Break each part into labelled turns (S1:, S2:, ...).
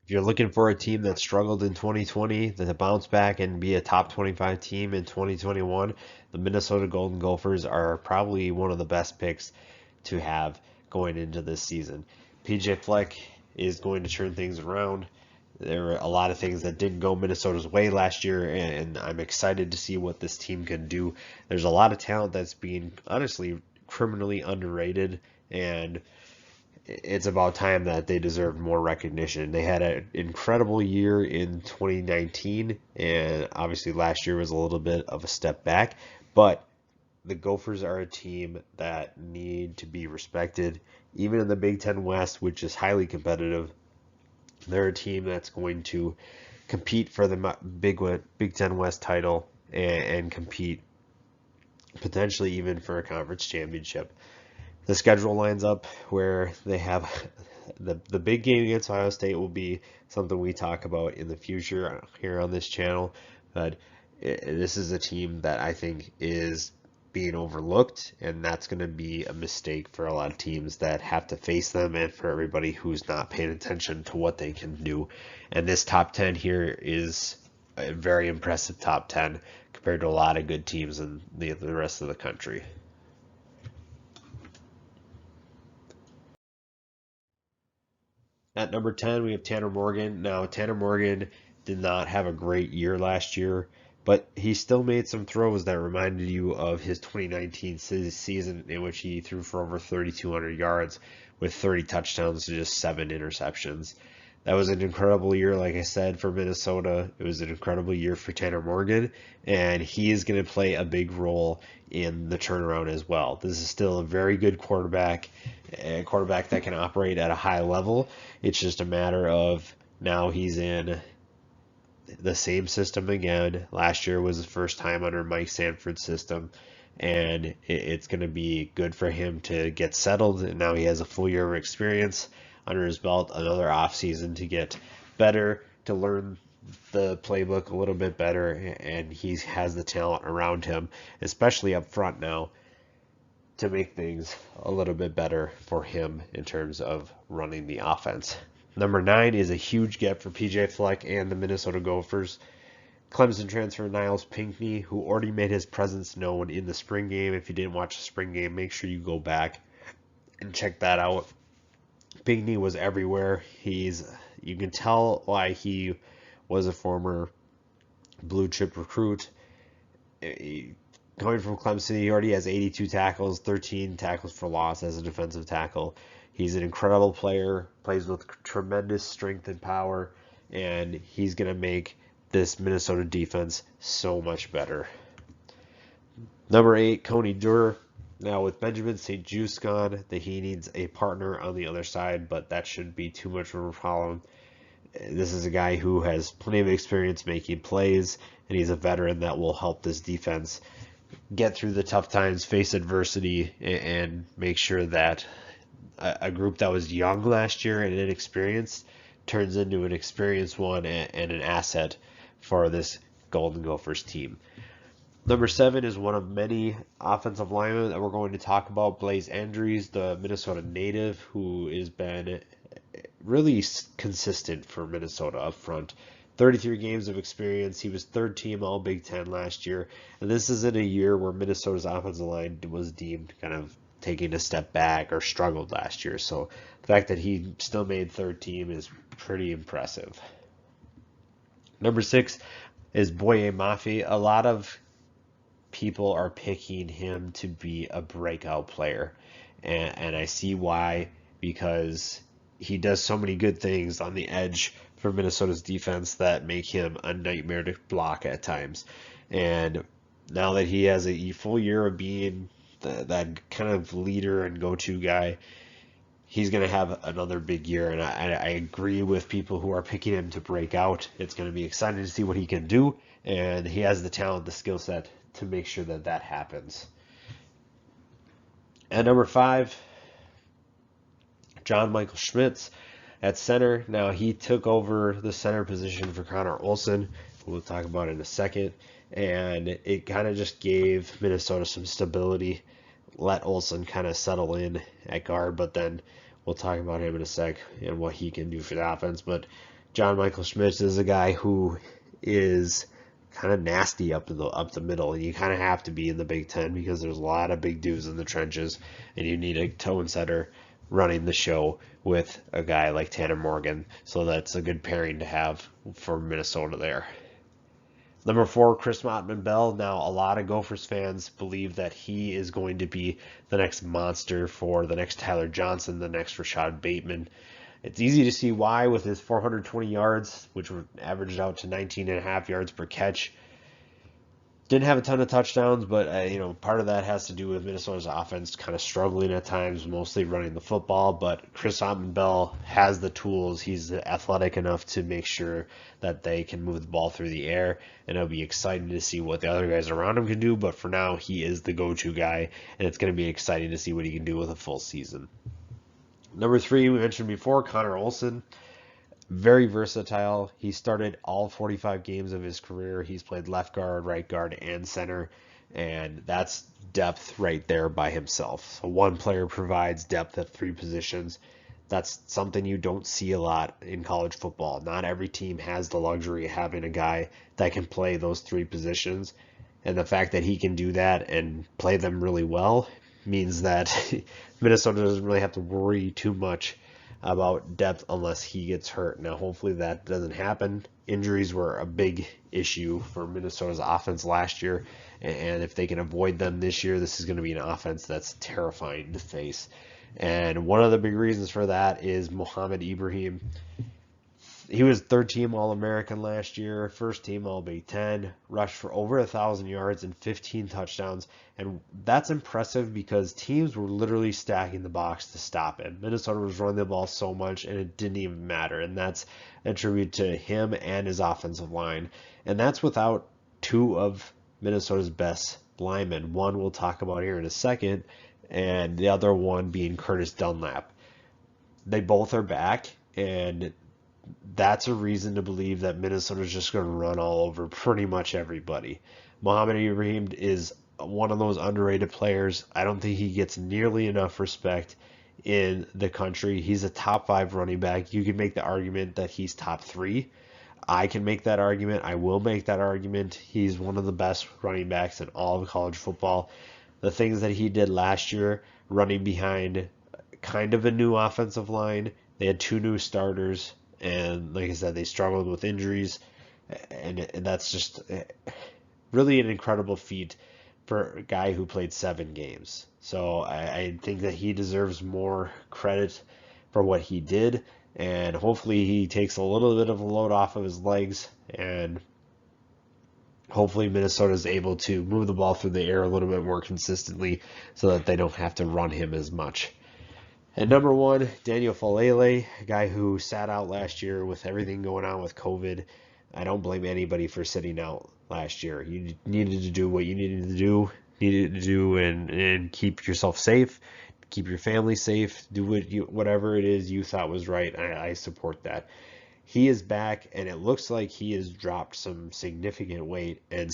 S1: If you're looking for a team that struggled in 2020 to bounce back and be a top 25 team in 2021, the Minnesota Golden Gophers are probably one of the best picks to have going into this season. PJ Fleck is going to turn things around. There were a lot of things that didn't go Minnesota's way last year, and I'm excited to see what this team can do. There's a lot of talent that's being honestly criminally underrated, and it's about time that they deserve more recognition. They had an incredible year in 2019, and obviously last year was a little bit of a step back, but the Gophers are a team that need to be respected. Even in the Big Ten West, which is highly competitive, they're a team that's going to compete for the Big Ten West title and compete potentially even for a conference championship. The schedule lines up where they have the big game against Ohio State will be something we talk about in the future here on this channel. But this is a team that I think is being overlooked, and that's going to be a mistake for a lot of teams that have to face them and for everybody who's not paying attention to what they can do. And this top 10 here is a very impressive top 10 compared to a lot of good teams in the rest of the country. At number 10, we have Tanner Morgan. Now, Tanner Morgan did not have a great year last year, but he still made some throws that reminded you of his 2019 season in which he threw for over 3,200 yards with 30 touchdowns to just 7 interceptions. That was an incredible year, like I said, for Minnesota. It was an incredible year for Tanner Morgan, and he is going to play a big role in the turnaround as well. This is still a very good quarterback, a quarterback that can operate at a high level. It's just a matter of now he's in the same system again. Last year was the first time under Mike Sanford's system, and it's going to be good for him to get settled. And now he has a full year of experience under his belt, another offseason to get better, to learn the playbook a little bit better, and he has the talent around him, especially up front now, to make things a little bit better for him in terms of running the offense. Number 9 is a huge get for PJ Fleck and the Minnesota Gophers. Clemson transfer Niles Pinkney, who already made his presence known in the spring game. If you didn't watch the spring game, make sure you go back and check that out. Pinkney was everywhere. You can tell why he was a former blue chip recruit. Coming from Clemson, he already has 82 tackles, 13 tackles for loss as a defensive tackle. He's an incredible player, plays with tremendous strength and power, and he's going to make this Minnesota defense so much better. Number 8, Coney Deuter. Now with Benjamin St-Juste gone, that he needs a partner on the other side, but that shouldn't be too much of a problem. This is a guy who has plenty of experience making plays, and he's a veteran that will help this defense get through the tough times, face adversity, and make sure that a group that was young last year and inexperienced turns into an experienced one and an asset for this Golden Gophers team. Number 7 is one of many offensive linemen that we're going to talk about, Blaize Andrews, the Minnesota native, who has been really consistent for Minnesota up front. 33 games of experience. He was third team All Big Ten last year. And this is in a year where Minnesota's offensive line was deemed kind of taking a step back or struggled last year. So the fact that he still made third team is pretty impressive. Number 6 is Boye Maki. A lot of people are picking him to be a breakout player. And I see why, because he does so many good things on the edge for Minnesota's defense that make him a nightmare to block at times. And now that he has a full year of being that kind of leader and go-to guy, he's going to have another big year. And I agree with people who are picking him to break out. It's going to be exciting to see what he can do. And he has the talent, the skill set to make sure that that happens. At number 5, John Michael Schmitz at center. Now he took over the center position for Connor Olson, who we'll talk about in a second, and it kind of just gave Minnesota some stability, let Olson kind of settle in at guard, but then we'll talk about him in a sec and what he can do for the offense. But John Michael Schmitz is a guy who is kind of nasty up the middle, and you kind of have to be in the Big Ten because there's a lot of big dudes in the trenches, and you need a tone setter running the show with a guy like Tanner Morgan. So that's a good pairing to have for Minnesota there. Number 4, Chris Mottman-Bell. Now, a lot of Gophers fans believe that he is going to be the next monster for the next Tyler Johnson, the next Rashad Bateman. It's easy to see why with his 420 yards, which were averaged out to 19.5 yards per catch. Didn't have a ton of touchdowns, but part of that has to do with Minnesota's offense kind of struggling at times, mostly running the football. But Chris Mottman-Bell has the tools. He's athletic enough to make sure that they can move the ball through the air, and it'll be exciting to see what the other guys around him can do. But for now, he is the go-to guy, and it's going to be exciting to see what he can do with a full season. Number 3, we mentioned before, Connor Olson. Very versatile. He started all 45 games of his career. He's played left guard, right guard, and center, and that's depth right there by himself. So one player provides depth at 3 positions. That's something you don't see a lot in college football. Not every team has the luxury of having a guy that can play those 3 positions, and the fact that he can do that and play them really well means that Minnesota doesn't really have to worry too much about depth unless he gets hurt. Now, hopefully that doesn't happen. Injuries were a big issue for Minnesota's offense last year, and if they can avoid them this year, this is going to be an offense that's terrifying to face. And one of the big reasons for that is Mohamed Ibrahim. He was 3rd-team All-American last year, 1st-team All-Big Ten, rushed for over 1,000 yards and 15 touchdowns, and that's impressive because teams were literally stacking the box to stop him. Minnesota was running the ball so much, and it didn't even matter, and that's a tribute to him and his offensive line, and that's without 2 of Minnesota's best linemen. One we'll talk about here in a second, and the other one being Curtis Dunlap. They both are back, and that's a reason to believe that Minnesota's just going to run all over pretty much everybody. Mohamed Ibrahim is one of those underrated players. I don't think he gets nearly enough respect in the country. He's a top 5 running back. You can make the argument that he's top 3. I can make that argument. I will make that argument. He's one of the best running backs in all of college football. The things that he did last year, running behind kind of a new offensive line. They had 2 new starters. And like I said, they struggled with injuries, and that's just really an incredible feat for a guy who played 7 games. So I think that he deserves more credit for what he did, and hopefully he takes a little bit of a load off of his legs, and hopefully Minnesota is able to move the ball through the air a little bit more consistently so that they don't have to run him as much. And number 1, Daniel Falele, a guy who sat out last year with everything going on with COVID. I don't blame anybody for sitting out last year. You needed to do what you needed to do and keep yourself safe, keep your family safe, do whatever it is you thought was right. I support that. He is back, and it looks like he has dropped some significant weight, and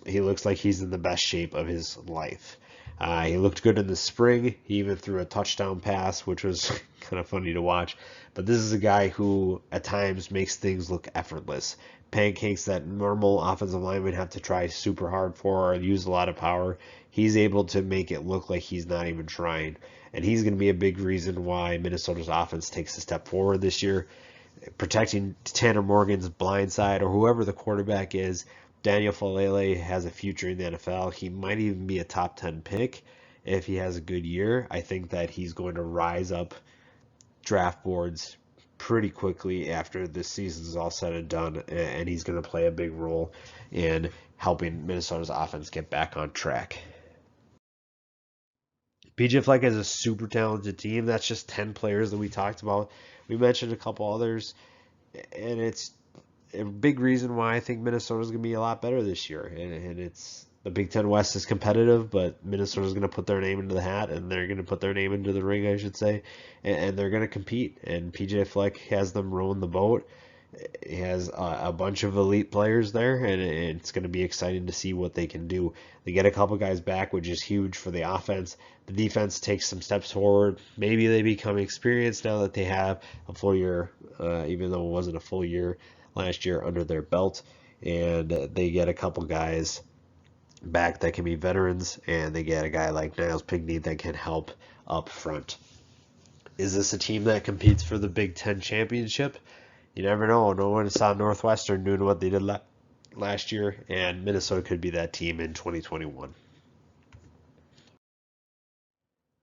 S1: he looks like he's in the best shape of his life. He looked good in the spring. He even threw a touchdown pass, which was kind of funny to watch. But this is a guy who at times makes things look effortless. Pancakes that normal offensive linemen have to try super hard for or use a lot of power. He's able to make it look like he's not even trying. And he's going to be a big reason why Minnesota's offense takes a step forward this year. Protecting Tanner Morgan's blind side or whoever the quarterback is, Daniel Falele has a future in the NFL. He might even be a top 10 pick if he has a good year. I think that he's going to rise up draft boards pretty quickly after this season is all said and done, and he's going to play a big role in helping Minnesota's offense get back on track. PJ Fleck is a super talented team. That's just 10 players that we talked about. We mentioned a couple others, and it's a big reason why I think Minnesota is going to be a lot better this year. And it's the Big Ten West is competitive, but Minnesota is going to put their name into the hat, and they're going to put their name into the ring, I should say, and they're going to compete. And PJ Fleck has them rowing the boat. He has a bunch of elite players there, and it's going to be exciting to see what they can do. They get a couple guys back, which is huge for the offense. The defense takes some steps forward. Maybe they become experienced now that they have a full year, even though it wasn't a full year last year, under their belt. And they get a couple guys back that can be veterans, and they get a guy like Niles Pinkney that can help up front. Is this a team that competes for the Big Ten championship? You never know. No one saw Northwestern doing what they did last year, and Minnesota could be that team in 2021.